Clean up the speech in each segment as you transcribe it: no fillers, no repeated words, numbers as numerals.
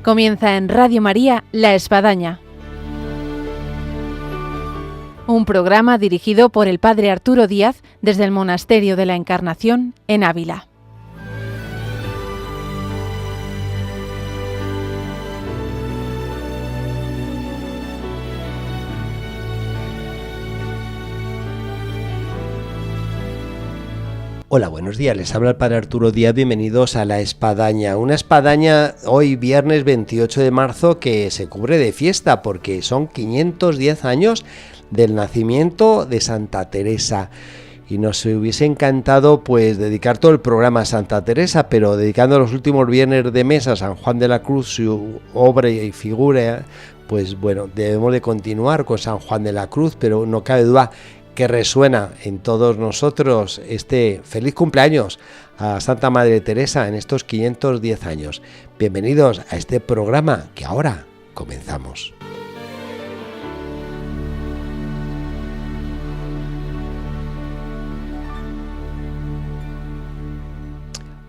Comienza en Radio María La Espadaña, un programa dirigido por el Padre Arturo Díaz desde el Monasterio de la Encarnación en Ávila. Hola, buenos días, les habla el Padre Arturo Díaz, bienvenidos a La Espadaña. Una espadaña hoy viernes 28 de marzo que se cubre de fiesta porque son 510 años del nacimiento de Santa Teresa. Y nos hubiese encantado pues dedicar todo el programa a Santa Teresa, pero dedicando los últimos viernes de mes a San Juan de la Cruz, su obra y figura, pues bueno, debemos de continuar con San Juan de la Cruz, pero no cabe duda que resuena en todos nosotros este feliz cumpleaños a Santa Madre Teresa en estos 510 años. Bienvenidos a este programa que ahora comenzamos.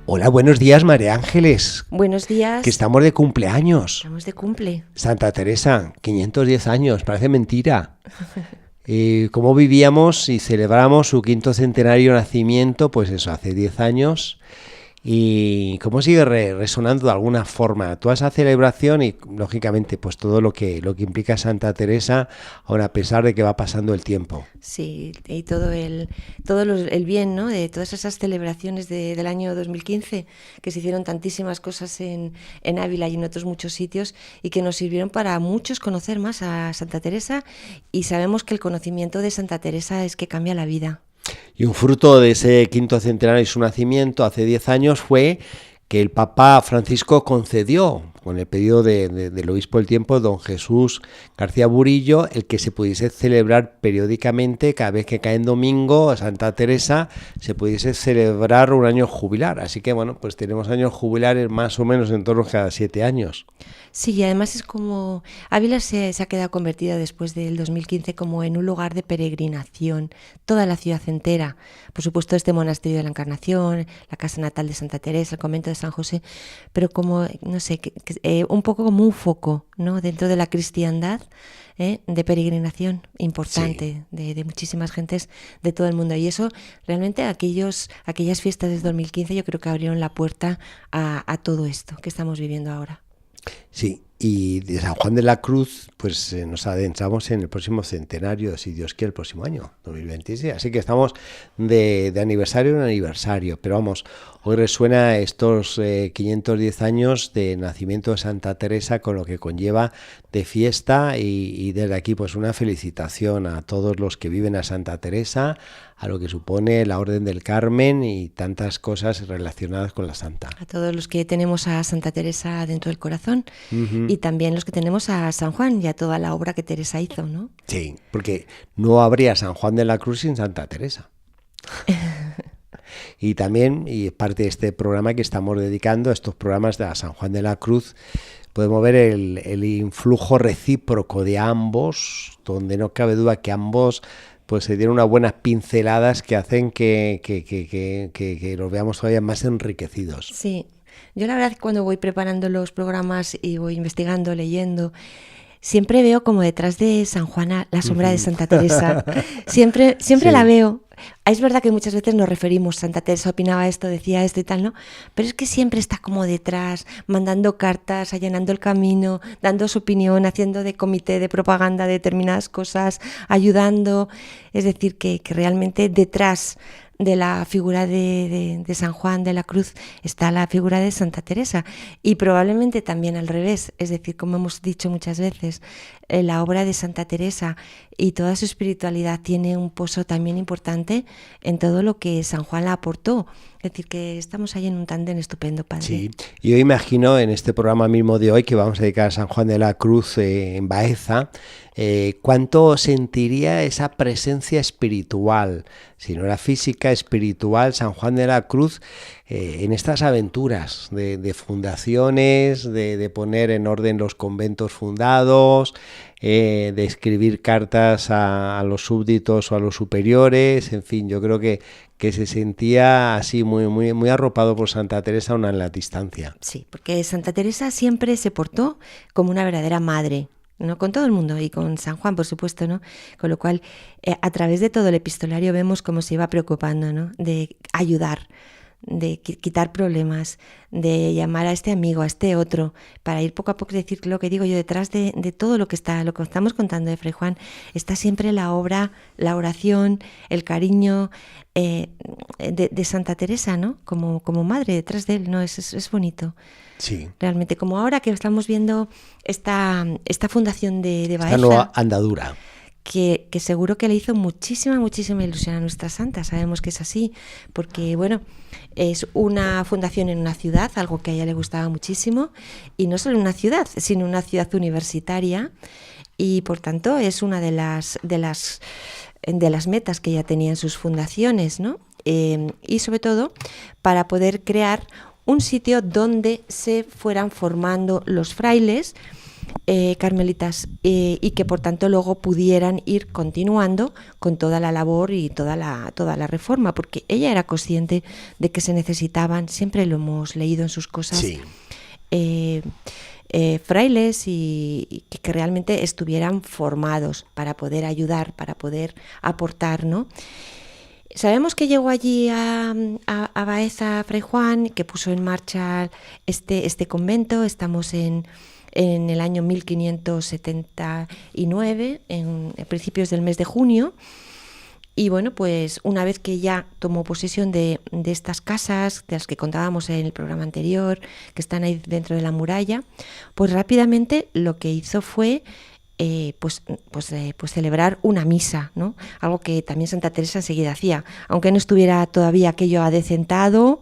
Hola, buenos días, María Ángeles. Buenos días. Que estamos de cumpleaños. Estamos de cumple. Santa Teresa, 510 años, parece mentira. Cómo vivíamos y celebramos su 5º centenario de nacimiento, pues eso, hace 10 años, y cómo sigue resonando de alguna forma toda esa celebración y, lógicamente, pues todo lo que implica Santa Teresa, aun a pesar de que va pasando el tiempo. Sí, y todo el bien, ¿no?, de todas esas celebraciones del año 2015, que se hicieron tantísimas cosas en Ávila y en otros muchos sitios, y que nos sirvieron para muchos conocer más a Santa Teresa, y sabemos que el conocimiento de Santa Teresa es que cambia la vida. Y un fruto de ese 5º centenario de su nacimiento, hace 10 años, fue que el Papa Francisco concedió, con el pedido del obispo del tiempo, don Jesús García Burillo, el que se pudiese celebrar periódicamente, cada vez que cae en domingo, a Santa Teresa, se pudiese celebrar un año jubilar. Así que, bueno, pues tenemos años jubilares más o menos en torno a cada 7 años. Sí, y además es como Ávila se ha quedado convertida después del 2015 como en un lugar de peregrinación, toda la ciudad entera. Por supuesto, este monasterio de la Encarnación, la casa natal de Santa Teresa, el convento de San José, pero como, no sé, un poco como un foco, ¿no?, dentro de la cristiandad, de peregrinación importante, sí, de muchísimas gentes de todo el mundo. Y eso, realmente, aquellas fiestas del 2015 yo creo que abrieron la puerta a todo esto que estamos viviendo ahora. Sí, y de San Juan de la Cruz, pues nos adentramos en el próximo centenario, si Dios quiere, el próximo año, 2026. Así que estamos de aniversario en aniversario. Pero vamos, hoy resuena estos 510 años de nacimiento de Santa Teresa, con lo que conlleva de fiesta. Y desde aquí, pues una felicitación a todos los que viven a Santa Teresa, a lo que supone la Orden del Carmen y tantas cosas relacionadas con la Santa. A todos los que tenemos a Santa Teresa dentro del corazón, uh-huh, y también los que tenemos a San Juan y a toda la obra que Teresa hizo, ¿no? Sí, porque no habría San Juan de la Cruz sin Santa Teresa. Y también, y es parte de este programa que estamos dedicando, a estos programas de San Juan de la Cruz, podemos ver el influjo recíproco de ambos, donde no cabe duda que ambos pues se dieron unas buenas pinceladas que hacen que los veamos todavía más enriquecidos. Sí, yo la verdad que cuando voy preparando los programas y voy investigando, leyendo, siempre veo como detrás de San Juana la sombra de Santa Teresa. Siempre sí, la veo. Es verdad que muchas veces nos referimos, Santa Teresa opinaba esto, decía esto y tal, ¿no? Pero es que siempre está como detrás, mandando cartas, allanando el camino, dando su opinión, haciendo de comité de propaganda de determinadas cosas, ayudando. Es decir, que realmente detrás de la figura de San Juan de la Cruz está la figura de Santa Teresa, y probablemente también al revés, es decir, como hemos dicho muchas veces, la obra de Santa Teresa y toda su espiritualidad tiene un pozo también importante en todo lo que San Juan la aportó. Es decir, que estamos ahí en un tándem estupendo, padre. Sí, yo imagino en este programa mismo de hoy que vamos a dedicar a San Juan de la Cruz en Baeza, cuánto sentiría esa presencia espiritual, si no era física, espiritual, San Juan de la Cruz, en estas aventuras de fundaciones, de poner en orden los conventos fundados, de escribir cartas a los súbditos o a los superiores, en fin, yo creo que se sentía así muy arropado por Santa Teresa aún en la distancia. Sí, porque Santa Teresa siempre se portó como una verdadera madre, ¿no? Con todo el mundo y con San Juan, por supuesto, ¿no? Con lo cual, a través de todo el epistolario vemos cómo se iba preocupando, ¿no? De ayudar, de quitar problemas, de llamar a este amigo, a este otro, para ir poco a poco, decir lo que digo yo, detrás de todo lo que estamos contando de Fray Juan, está siempre la obra, la oración, el cariño de Santa Teresa, ¿no? Como madre detrás de él, ¿no? Es bonito. Sí. Realmente, como ahora que estamos viendo esta fundación de Baeza. Esta nueva andadura. Que seguro que le hizo muchísima ilusión a nuestra santa. Sabemos que es así, porque bueno, es una fundación en una ciudad, algo que a ella le gustaba muchísimo, y no solo en una ciudad, sino una ciudad universitaria, y por tanto es una de las metas que ella tenía en sus fundaciones, ¿no? Y sobre todo para poder crear un sitio donde se fueran formando los frailes carmelitas y que por tanto luego pudieran ir continuando con toda la labor y toda la reforma, porque ella era consciente de que se necesitaban, siempre lo hemos leído en sus cosas, sí. Frailes y que realmente estuvieran formados para poder ayudar, para poder aportar, ¿no? Sabemos que llegó allí a Baeza Fray Juan, que puso en marcha este convento. Estamos en el año 1579, a principios del mes de junio. Y bueno, pues una vez que ya tomó posesión de estas casas, de las que contábamos en el programa anterior, que están ahí dentro de la muralla, pues rápidamente lo que hizo fue pues celebrar una misa, ¿no? Algo que también Santa Teresa enseguida hacía, aunque no estuviera todavía aquello adecentado,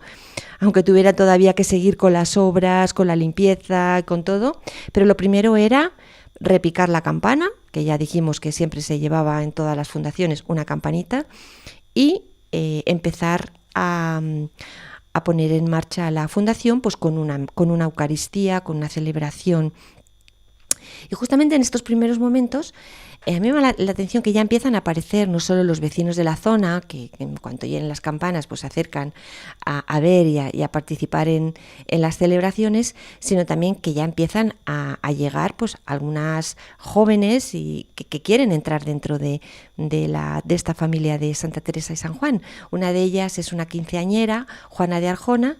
aunque tuviera todavía que seguir con las obras, con la limpieza, con todo, pero lo primero era repicar la campana, que ya dijimos que siempre se llevaba en todas las fundaciones una campanita, y empezar a poner en marcha la fundación pues con una Eucaristía, con una celebración. Y justamente en estos primeros momentos a mí me llama la atención que ya empiezan a aparecer no solo los vecinos de la zona, que en cuanto llenen las campanas pues se acercan a ver y a participar en las celebraciones, sino también que ya empiezan a llegar pues algunas jóvenes y que quieren entrar dentro de esta familia de Santa Teresa y San Juan. Una de ellas es una quinceañera, Juana de Arjona,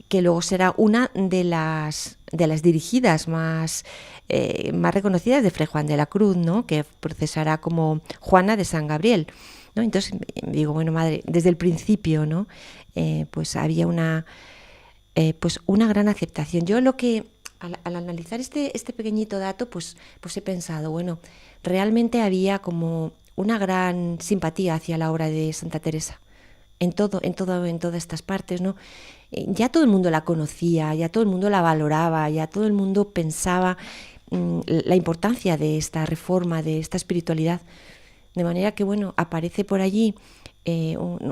que luego será una de las dirigidas más reconocidas de Fray Juan de la Cruz, ¿no? Que procesará como Juana de San Gabriel, ¿no? Entonces digo, bueno, madre, desde el principio, ¿no? Pues había una gran aceptación. Yo lo que al analizar este pequeño dato, pues he pensado, bueno, realmente había como una gran simpatía hacia la obra de Santa Teresa. En todas estas partes, ¿no? Ya todo el mundo la conocía, ya todo el mundo la valoraba, ya todo el mundo pensaba la importancia de esta reforma, de esta espiritualidad. De manera que, bueno, aparece por allí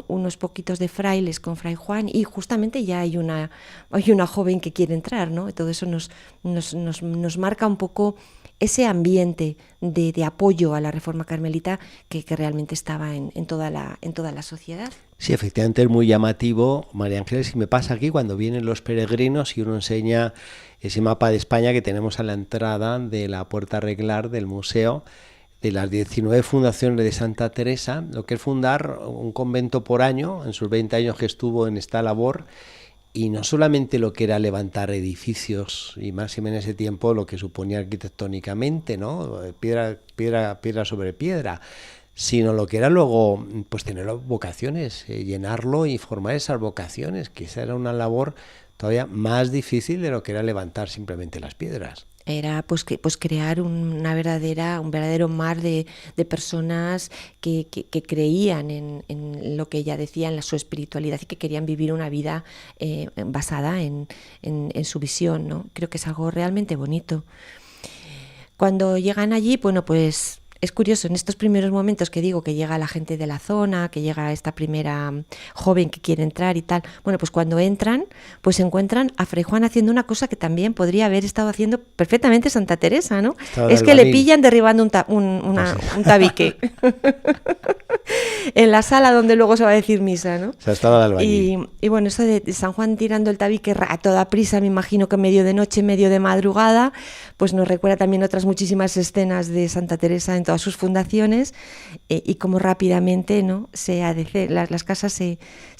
unos poquitos de frailes con Fray Juan y justamente ya hay una joven que quiere entrar, ¿no? Todo eso nos marca un poco ese ambiente de apoyo a la reforma carmelita que realmente estaba en toda la sociedad. Sí, efectivamente es muy llamativo, María Ángeles, y me pasa aquí cuando vienen los peregrinos y uno enseña ese mapa de España que tenemos a la entrada de la Puerta Reglar del museo, de las 19 fundaciones de Santa Teresa, lo que es fundar un convento por año, en sus 20 años que estuvo en esta labor, y no solamente lo que era levantar edificios, y máxime en ese tiempo lo que suponía arquitectónicamente, ¿no? Piedra sobre piedra, sino lo que era luego pues tener vocaciones, llenarlo y formar esas vocaciones, que esa era una labor todavía más difícil de lo que era levantar simplemente las piedras. Era pues crear un verdadero mar de personas que creían en lo que ella decía, en su espiritualidad y que querían vivir una vida basada en su visión, ¿no? Creo que es algo realmente bonito. Cuando llegan allí, bueno, pues es curioso, en estos primeros momentos que digo que llega la gente de la zona, que llega esta primera joven que quiere entrar y tal, bueno, pues cuando entran, pues encuentran a Fray Juan haciendo una cosa que también podría haber estado haciendo perfectamente Santa Teresa, ¿no? Es que le pillan derribando un tabique en la sala donde luego se va a decir misa, ¿no? O sea, estaba de albañil. Y bueno, eso de San Juan tirando el tabique a toda prisa, me imagino que medio de noche, medio de madrugada, pues nos recuerda también otras muchísimas escenas de Santa Teresa en todas sus fundaciones, y cómo rápidamente, ¿no? Las casas se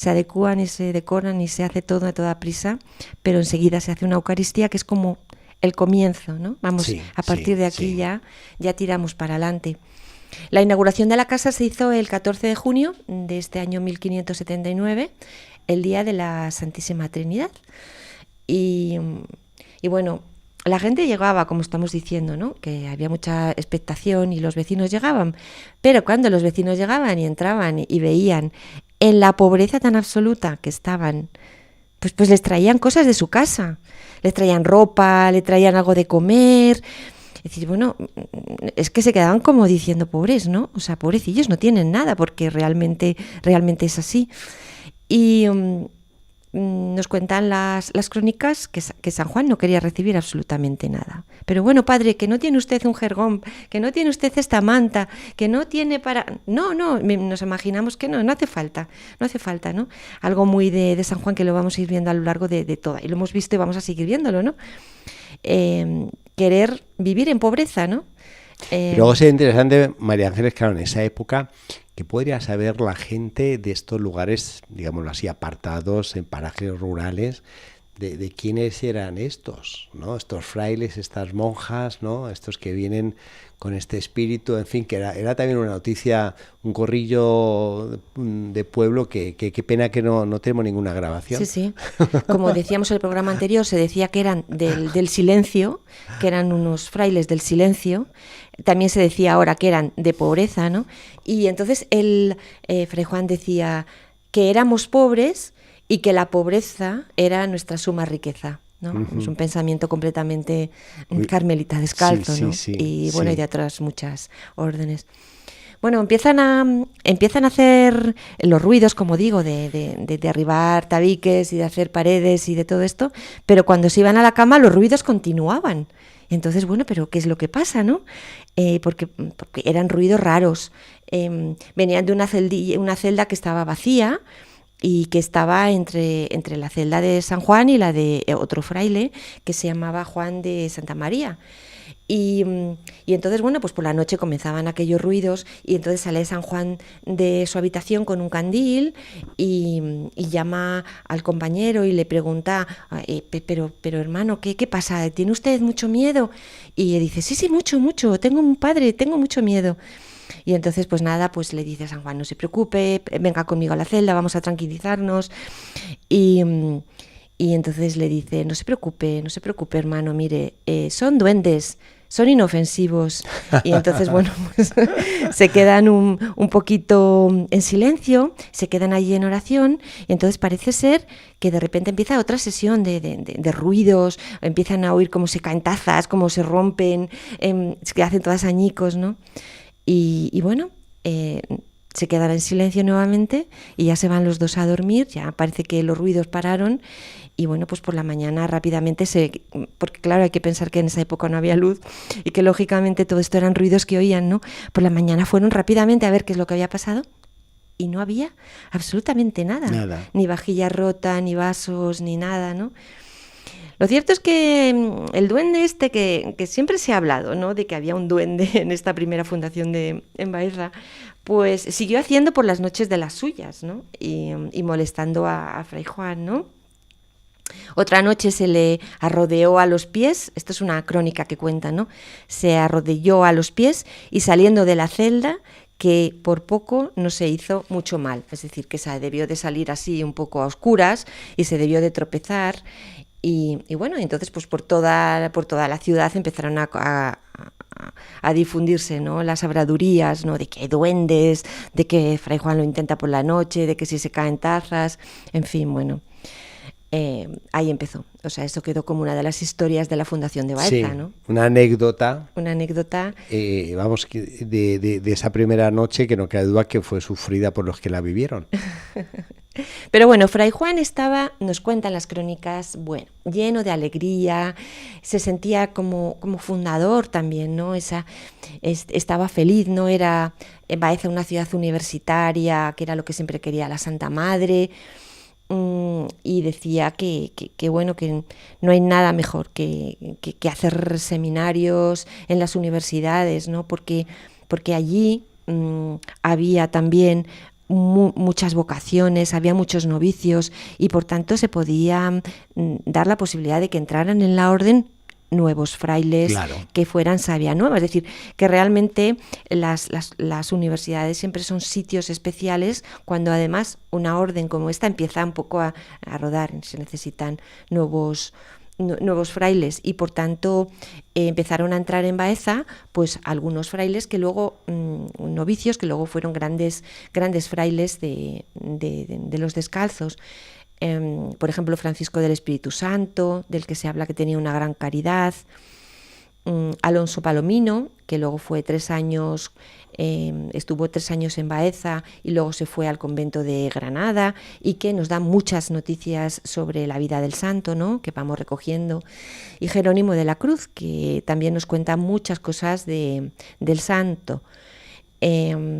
adecúan y se decoran y se hace todo a toda prisa, pero enseguida se hace una Eucaristía que es como el comienzo, ¿no? Vamos, sí, a partir de aquí ya tiramos para adelante. La inauguración de la casa se hizo el 14 de junio de este año 1579, el día de la Santísima Trinidad. Y bueno, la gente llegaba, como estamos diciendo, ¿no? Que había mucha expectación y los vecinos llegaban, pero cuando los vecinos llegaban y entraban y veían en la pobreza tan absoluta que estaban, pues les traían cosas de su casa, les traían ropa, le traían algo de comer. Es decir, bueno, es que se quedaban como diciendo pobres, ¿no? O sea, pobrecillos, no tienen nada, porque realmente es así. Y nos cuentan las crónicas que San Juan no quería recibir absolutamente nada. Pero bueno, padre, que no tiene usted un jergón, que no tiene usted esta manta, que no tiene para... No, nos imaginamos que no hace falta, ¿no? Algo muy de San Juan que lo vamos a ir viendo a lo largo de toda, y lo hemos visto y vamos a seguir viéndolo, ¿no? Querer vivir en pobreza, ¿no? Luego sería interesante, María Ángeles, claro, en esa época, que podría saber la gente de estos lugares, digámoslo así, apartados, en parajes rurales, de quiénes eran estos, ¿no? Estos frailes, estas monjas, ¿no? Estos que vienen con este espíritu, en fin, que era también una noticia, un corrillo de pueblo que qué pena que no tenemos ninguna grabación. Sí. Como decíamos en el programa anterior, se decía que eran del silencio, que eran unos frailes del silencio. También se decía ahora que eran de pobreza, ¿no? Y entonces Fray Juan decía que éramos pobres y que la pobreza era nuestra suma riqueza, ¿no? Uh-huh. Es un pensamiento completamente carmelita descalzo, ¿no? Sí, y bueno, y de otras muchas órdenes. Bueno, empiezan a hacer los ruidos, como digo, de derribar tabiques y de hacer paredes y de todo esto, pero cuando se iban a la cama los ruidos continuaban. Entonces, bueno, pero ¿qué es lo que pasa, no? Porque eran ruidos raros. Venían de una celda que estaba vacía y que estaba entre la celda de San Juan y la de otro fraile que se llamaba Juan de Santa María. Y entonces, bueno, pues por la noche comenzaban aquellos ruidos y entonces sale San Juan de su habitación con un candil y llama al compañero y le pregunta, pero hermano, ¿qué pasa? ¿Tiene usted mucho miedo? Y dice, sí, mucho, tengo mucho miedo. Y entonces, pues nada, pues le dice a San Juan, no se preocupe, venga conmigo a la celda, vamos a tranquilizarnos. Y entonces le dice, no se preocupe, hermano, mire, son duendes, son inofensivos. Y entonces, bueno, pues se quedan un poquito en silencio, se quedan allí en oración, y entonces parece ser que de repente empieza otra sesión de ruidos, empiezan a oír cómo se caen tazas, cómo se rompen, que hacen todas añicos, ¿no? Y bueno, se quedan en silencio nuevamente y ya se van los dos a dormir, ya parece que los ruidos pararon y bueno, pues por la mañana rápidamente porque claro, hay que pensar que en esa época no había luz y que lógicamente todo esto eran ruidos que oían, ¿no? Por la mañana fueron rápidamente a ver qué es lo que había pasado y no había absolutamente nada. Ni vajilla rota, ni vasos, ni nada, ¿no? Lo cierto es que el duende que siempre se ha hablado, ¿no? De que había un duende en esta primera fundación en Baeza, pues siguió haciendo por las noches de las suyas, ¿no? Y molestando a Fray Juan, ¿no? Otra noche se le arrodeó a los pies, esto es una crónica que cuenta, ¿no? Se arrodilló a los pies y saliendo de la celda, que por poco no se hizo mucho mal, es decir, que se debió de salir así un poco a oscuras y se debió de tropezar. Y bueno, entonces pues por toda la ciudad empezaron a difundirse, ¿no? Las habladurías, ¿no? De que hay duendes, de que Fray Juan lo intenta por la noche, de que si se caen tazas, en fin, bueno. ahí empezó. O sea, eso quedó como una de las historias de la Fundación de Baeza, Sí, ¿no? una anécdota. Una anécdota. Vamos, de esa primera noche que no cabe duda que fue sufrida por los que la vivieron. Pero bueno, Fray Juan estaba, nos cuentan las crónicas, bueno, lleno de alegría, se sentía como fundador también, ¿no? Estaba feliz, ¿no? Era Baeza una ciudad universitaria, que era lo que siempre quería la Santa Madre, y decía que bueno, que no hay nada mejor que hacer seminarios en las universidades, ¿no? Porque allí había también muchas vocaciones, había muchos novicios y por tanto se podía dar la posibilidad de que entraran en la orden nuevos frailes, claro, que fueran savia nueva. Es decir, que realmente las universidades siempre son sitios especiales cuando además una orden como esta empieza un poco a rodar, se necesitan nuevos frailes y por tanto empezaron a entrar en Baeza pues algunos frailes que luego novicios que luego fueron grandes frailes de los descalzos. Por ejemplo, Francisco del Espíritu Santo, del que se habla que tenía una gran caridad. Alonso Palomino, que luego fue 3 años, estuvo 3 años en Baeza y luego se fue al convento de Granada y que nos da muchas noticias sobre la vida del santo, ¿no? Que vamos recogiendo. Y Jerónimo de la Cruz, que también nos cuenta muchas cosas del santo.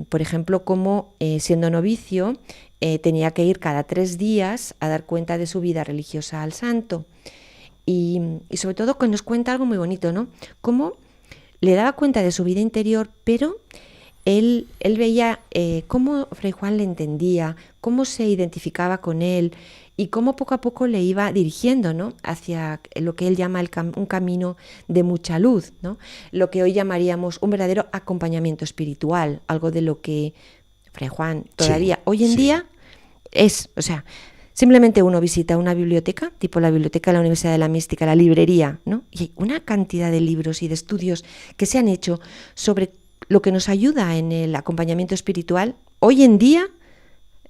Por ejemplo, cómo siendo novicio tenía que ir cada 3 días a dar cuenta de su vida religiosa al santo. Y sobre todo que nos cuenta algo muy bonito, ¿no? Cómo le daba cuenta de su vida interior, pero él veía cómo Fray Juan le entendía, cómo se identificaba con él y cómo poco a poco le iba dirigiendo, ¿no? Hacia lo que él llama un camino de mucha luz, ¿no? Lo que hoy llamaríamos un verdadero acompañamiento espiritual, algo de lo que Fray Juan todavía hoy en día es, o sea, simplemente uno visita una biblioteca, tipo la biblioteca de la Universidad de la Mística, la librería, ¿no? Y hay una cantidad de libros y de estudios que se han hecho sobre lo que nos ayuda en el acompañamiento espiritual. Hoy en día,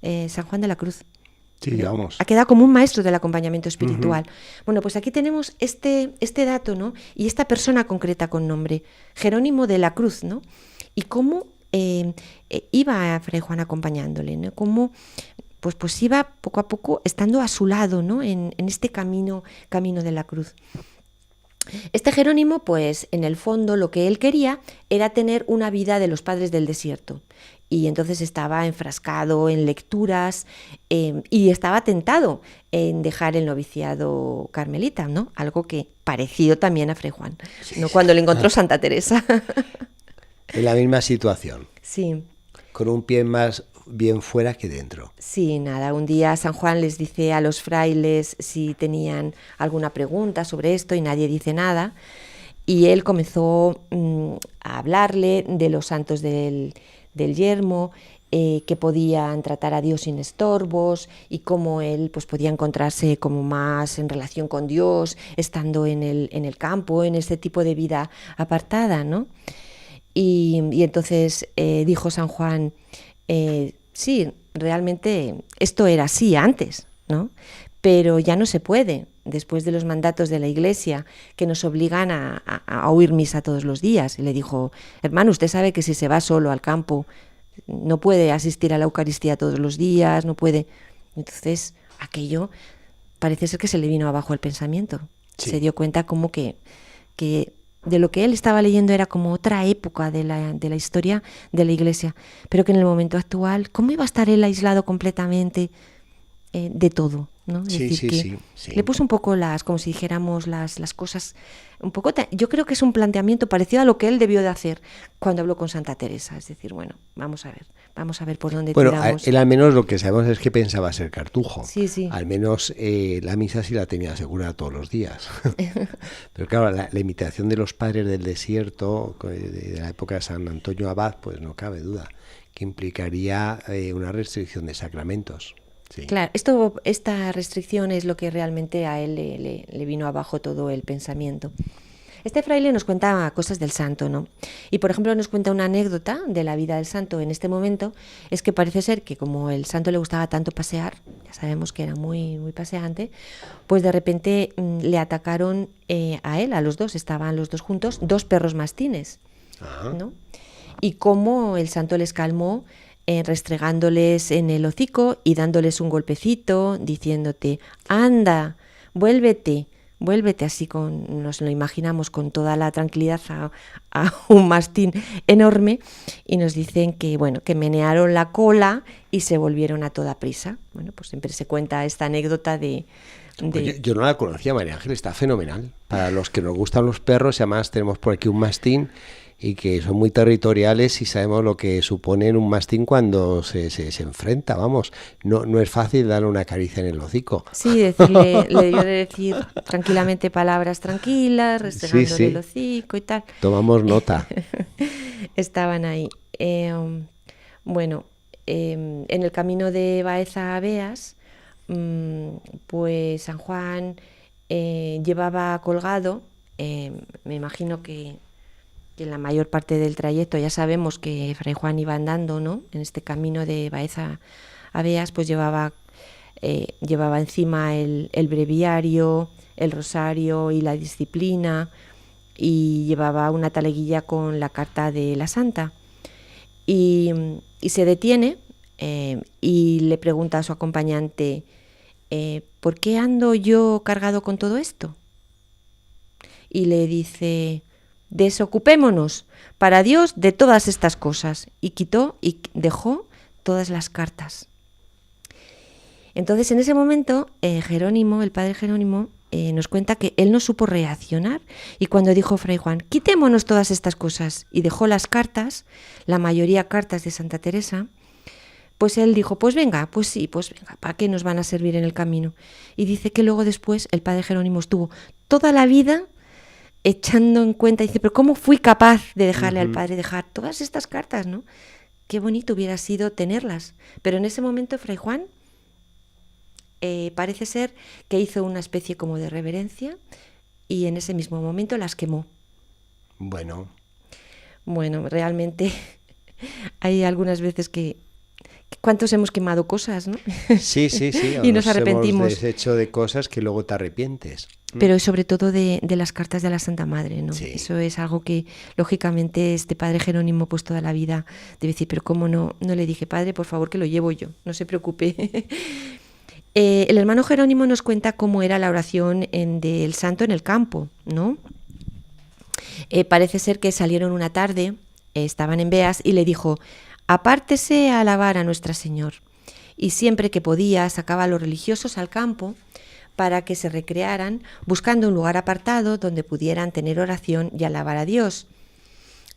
San Juan de la Cruz. Sí, vamos. Ha quedado como un maestro del acompañamiento espiritual. Bueno, pues aquí tenemos este dato, ¿no? Y esta persona concreta con nombre, Jerónimo de la Cruz, ¿no? Y cómo iba a Fray Juan acompañándole, ¿no? Cómo pues iba poco a poco estando a su lado, ¿no? En este camino de la cruz. Este Jerónimo, pues en el fondo lo que él quería era tener una vida de los padres del desierto. Y entonces estaba enfrascado en lecturas y estaba tentado en dejar el noviciado carmelita, ¿no? Algo que parecido también a Fray Juan, ¿no? Cuando le encontró Santa Teresa. En la misma situación. Sí. Con un pie más bien fuera que dentro. Sí, nada, un día San Juan les dice a los frailes si tenían alguna pregunta sobre esto y nadie dice nada. Y él comenzó a hablarle de los santos del yermo, que podían tratar a Dios sin estorbos y cómo él pues podía encontrarse como más en relación con Dios, estando en el campo, en este tipo de vida apartada, ¿no? Y entonces dijo San Juan, sí, realmente esto era así antes, ¿no? Pero ya no se puede, después de los mandatos de la Iglesia que nos obligan a oír misa todos los días. Y le dijo, hermano, usted sabe que si se va solo al campo no puede asistir a la Eucaristía todos los días, no puede. Entonces aquello parece ser que se le vino abajo el pensamiento. Sí. Se dio cuenta como que de lo que él estaba leyendo era como otra época de la historia de la Iglesia, pero que en el momento actual, ¿cómo iba a estar él aislado completamente de todo? ¿No? Es decir, sí. Le puso un poco como si dijéramos las cosas, un poco, yo creo que es un planteamiento parecido a lo que él debió de hacer cuando habló con Santa Teresa, es decir, bueno, vamos a ver por dónde tiramos. Bueno, él al menos lo que sabemos es que pensaba ser cartujo, sí. Al menos la misa sí la tenía asegurada todos los días, pero claro, la imitación de los padres del desierto de la época de San Antonio Abad, pues no cabe duda, que implicaría una restricción de sacramentos. Sí. Claro, esta restricción es lo que realmente a él le vino abajo todo el pensamiento. Este fraile nos cuenta cosas del santo, ¿no? Y por ejemplo nos cuenta una anécdota de la vida del santo en este momento, es que parece ser que como el santo le gustaba tanto pasear, ya sabemos que era muy, muy paseante, pues de repente le atacaron a él, a los dos, estaban los dos juntos, 2 perros mastines, ¿no? Y cómo el santo les calmó restregándoles en el hocico y dándoles un golpecito, diciéndote, anda, vuélvete así, nos lo imaginamos con toda la tranquilidad a un mastín enorme, y nos dicen que, bueno, que menearon la cola y se volvieron a toda prisa. Bueno, pues siempre se cuenta esta anécdota de... Oye, yo no la conocía, María Ángel, está fenomenal. Para los que nos gustan los perros, y además tenemos por aquí un mastín, y que son muy territoriales y sabemos lo que supone un mastín cuando se enfrenta, vamos. No es fácil darle una caricia en el hocico. Sí, le debió de decir tranquilamente palabras tranquilas, restregándole el hocico y tal. Tomamos nota. Estaban ahí. Bueno, en el camino de Baeza a Beas, pues San Juan llevaba colgado, me imagino que en la mayor parte del trayecto, ya sabemos que Fray Juan iba andando, ¿no? En este camino de Baeza a Beas, pues llevaba encima el breviario, el rosario y la disciplina, y llevaba una taleguilla con la carta de la Santa. Y se detiene y le pregunta a su acompañante, ¿por qué ando yo cargado con todo esto? Y le dice... Desocupémonos para Dios de todas estas cosas. Y quitó y dejó todas las cartas. Entonces, en ese momento, Jerónimo, el padre Jerónimo, nos cuenta que él no supo reaccionar, y cuando dijo Fray Juan, quitémonos todas estas cosas, y dejó las cartas, la mayoría cartas de Santa Teresa, pues él dijo, pues venga, ¿para qué nos van a servir en el camino? Y dice que luego después el padre Jerónimo estuvo toda la vida echando en cuenta, dice, pero ¿cómo fui capaz de dejarle al padre dejar todas estas cartas, ¿no? Qué bonito hubiera sido tenerlas. Pero en ese momento Fray Juan parece ser que hizo una especie como de reverencia y en ese mismo momento las quemó. Bueno, realmente hay algunas veces que ¿cuántos hemos quemado cosas, no? Sí. Y nos arrepentimos. Hemos deshecho de cosas que luego te arrepientes. Pero sobre todo de las cartas de la Santa Madre, ¿no? Sí. Eso es algo que, lógicamente, este padre Jerónimo, pues toda la vida debe decir, pero ¿cómo no le dije, padre, por favor, que lo llevo yo, no se preocupe? El hermano Jerónimo nos cuenta cómo era la oración del santo en el campo, ¿no? Parece ser que salieron una tarde, estaban en Beas, y le dijo, apártese a alabar a Nuestra Señor. Y siempre que podía sacaba a los religiosos al campo para que se recrearan, buscando un lugar apartado donde pudieran tener oración y alabar a Dios.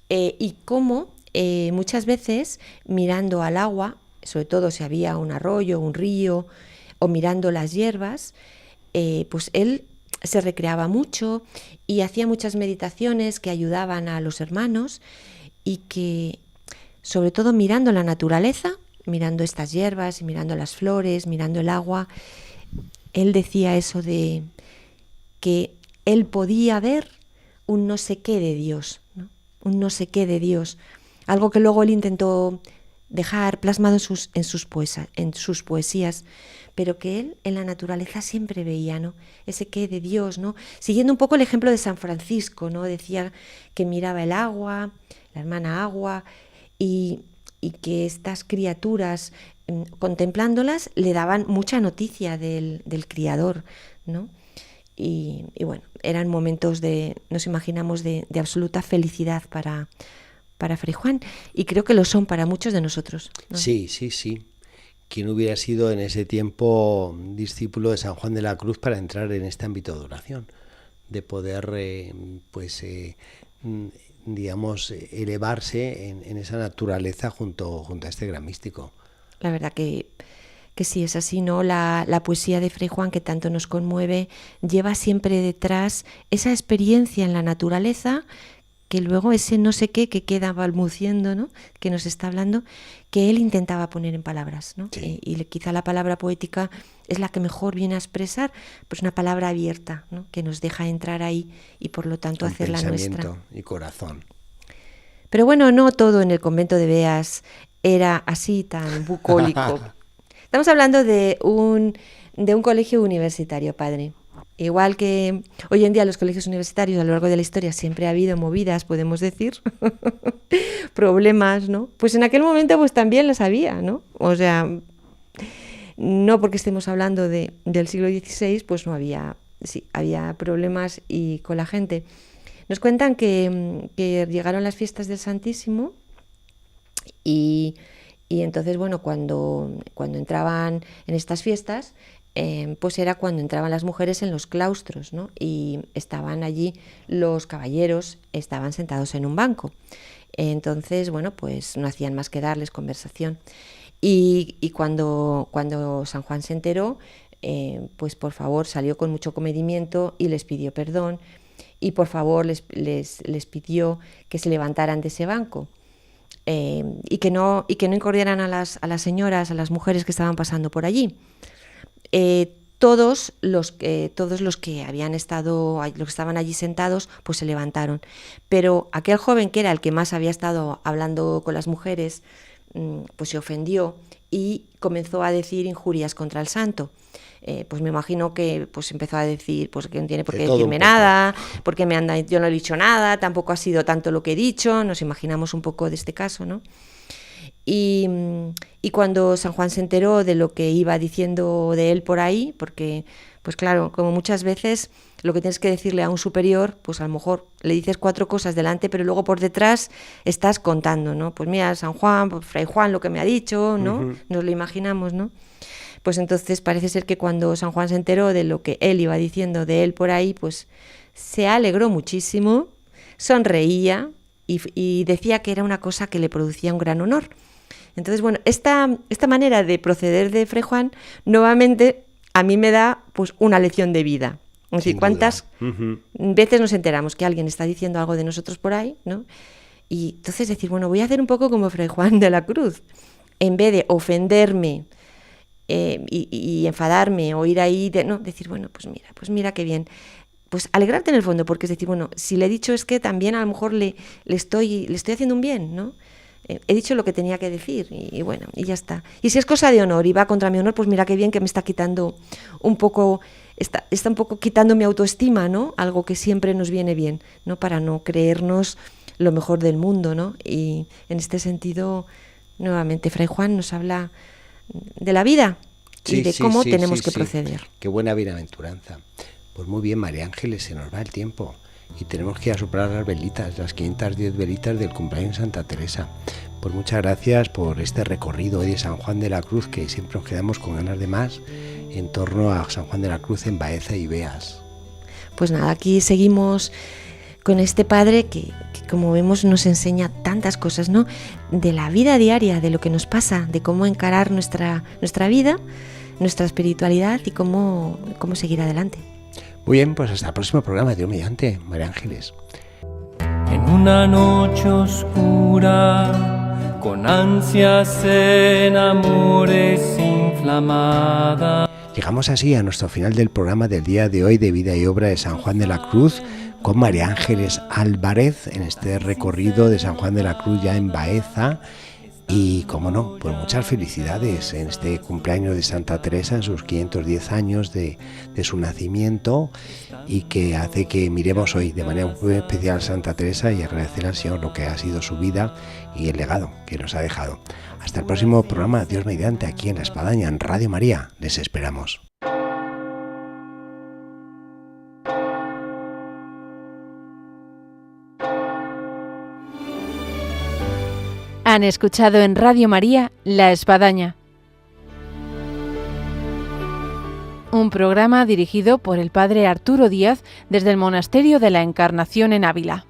Y cómo muchas veces mirando al agua, sobre todo si había un arroyo, un río, o mirando las hierbas, pues él se recreaba mucho y hacía muchas meditaciones que ayudaban a los hermanos, y que sobre todo mirando la naturaleza, mirando estas hierbas y mirando las flores, mirando el agua, él decía eso de que él podía ver un no sé qué de Dios, ¿no? Un no sé qué de Dios, algo que luego él intentó dejar plasmado en sus poesías, pero que él en la naturaleza siempre veía, ¿no? Ese qué de Dios, ¿no? Siguiendo un poco el ejemplo de San Francisco, ¿no? Decía que miraba el agua, la hermana agua, y que estas criaturas, contemplándolas, le daban mucha noticia del Criador, ¿no? Y bueno, eran momentos nos imaginamos, de absoluta felicidad para Fray Juan, y creo que lo son para muchos de nosotros, ¿no? Sí. ¿Quién hubiera sido en ese tiempo discípulo de San Juan de la Cruz para entrar en este ámbito de oración? De poder, digamos, elevarse en esa naturaleza junto a este gran místico. La verdad que sí, es así, ¿no? La poesía de Fray Juan, que tanto nos conmueve, lleva siempre detrás esa experiencia en la naturaleza que luego ese no sé qué que queda balbuciendo, ¿no? Que nos está hablando, que él intentaba poner en palabras, ¿no? Sí. Y quizá la palabra poética es la que mejor viene a expresar, pues una palabra abierta, ¿no? Que nos deja entrar ahí y por lo tanto Con hacerla nuestra. pensamiento y corazón. Pero bueno, no todo en el convento de Beas era así tan bucólico. Estamos hablando de un colegio universitario, padre. Igual que hoy en día los colegios universitarios a lo largo de la historia siempre ha habido movidas, podemos decir, problemas, ¿no? Pues en aquel momento pues también las había, ¿no? O sea, no porque estemos hablando del siglo XVI, pues no había, sí, había problemas y con la gente. Nos cuentan que llegaron las fiestas del Santísimo y entonces, bueno, cuando entraban en estas fiestas, pues era cuando entraban las mujeres en los claustros, ¿no? Y estaban allí los caballeros, estaban sentados en un banco. Entonces, bueno, pues no hacían más que darles conversación. Y cuando San Juan se enteró, pues por favor salió con mucho comedimiento y les pidió perdón y por favor les pidió que se levantaran de ese banco. Y que no incordiaran a las señoras, a las mujeres que estaban pasando por allí. Todos los que habían estado, los que estaban allí sentados, pues se levantaron. Pero aquel joven que era el que más había estado hablando con las mujeres, pues se ofendió y comenzó a decir injurias contra el santo. Pues me imagino que pues empezó a decir pues que no tiene por qué decirme nada, porque yo no he dicho nada, tampoco ha sido tanto lo que he dicho, nos imaginamos un poco de este caso, ¿no? Y cuando San Juan se enteró de lo que iba diciendo de él por ahí, porque pues claro, como muchas veces lo que tienes que decirle a un superior, pues a lo mejor le dices 4 cosas delante, pero luego por detrás estás contando, ¿no? Pues mira, San Juan, pues Fray Juan lo que me ha dicho, ¿no? Uh-huh. Nos lo imaginamos, ¿no? Pues entonces parece ser que cuando San Juan se enteró de lo que él iba diciendo de él por ahí, pues se alegró muchísimo, sonreía y decía que era una cosa que le producía un gran honor. Entonces, bueno, esta manera de proceder de Fray Juan, nuevamente, a mí me da pues una lección de vida. Es decir, ¿cuántas veces nos enteramos que alguien está diciendo algo de nosotros por ahí, ¿no? Y entonces decir, bueno, voy a hacer un poco como Fray Juan de la Cruz. En vez de ofenderme y enfadarme o ir ahí, decir, bueno, pues mira qué bien. Pues alegrarte en el fondo, porque es decir, bueno, si le he dicho es que también a lo mejor le estoy haciendo un bien, ¿no? He dicho lo que tenía que decir y bueno, y ya está. Y si es cosa de honor y va contra mi honor, pues mira qué bien que me está quitando un poco, está un poco quitando mi autoestima, ¿no? Algo que siempre nos viene bien, ¿no? Para no creernos lo mejor del mundo, ¿no? Y en este sentido, nuevamente, Fray Juan nos habla de la vida y de cómo tenemos que proceder. Qué buena bienaventuranza. Pues muy bien, María Ángeles, se nos va el tiempo. Y tenemos que ir a soplar las velitas, las 510 velitas del cumpleaños de Santa Teresa. Pues muchas gracias por este recorrido de San Juan de la Cruz, que siempre nos quedamos con ganas de más en torno a San Juan de la Cruz en Baeza y Beas. Pues nada, aquí seguimos con este padre que como vemos nos enseña tantas cosas, ¿no? De la vida diaria, de lo que nos pasa, de cómo encarar nuestra vida, nuestra espiritualidad y cómo seguir adelante. Muy bien, pues hasta el próximo programa, Dios mediante, María Ángeles. En una noche oscura, con ansias en amores inflamada. Llegamos así a nuestro final del programa del día de hoy de Vida y Obra de San Juan de la Cruz, con María Ángeles Álvarez en este recorrido de San Juan de la Cruz ya en Baeza. Y, como no, pues muchas felicidades en este cumpleaños de Santa Teresa, en sus 510 años de su nacimiento, y que hace que miremos hoy de manera muy especial a Santa Teresa y agradecer al Señor lo que ha sido su vida y el legado que nos ha dejado. Hasta el próximo programa, Dios mediante, aquí en La Espadaña, en Radio María. Les esperamos. Han escuchado en Radio María La Espadaña, un programa dirigido por el padre Arturo Díaz desde el Monasterio de la Encarnación en Ávila.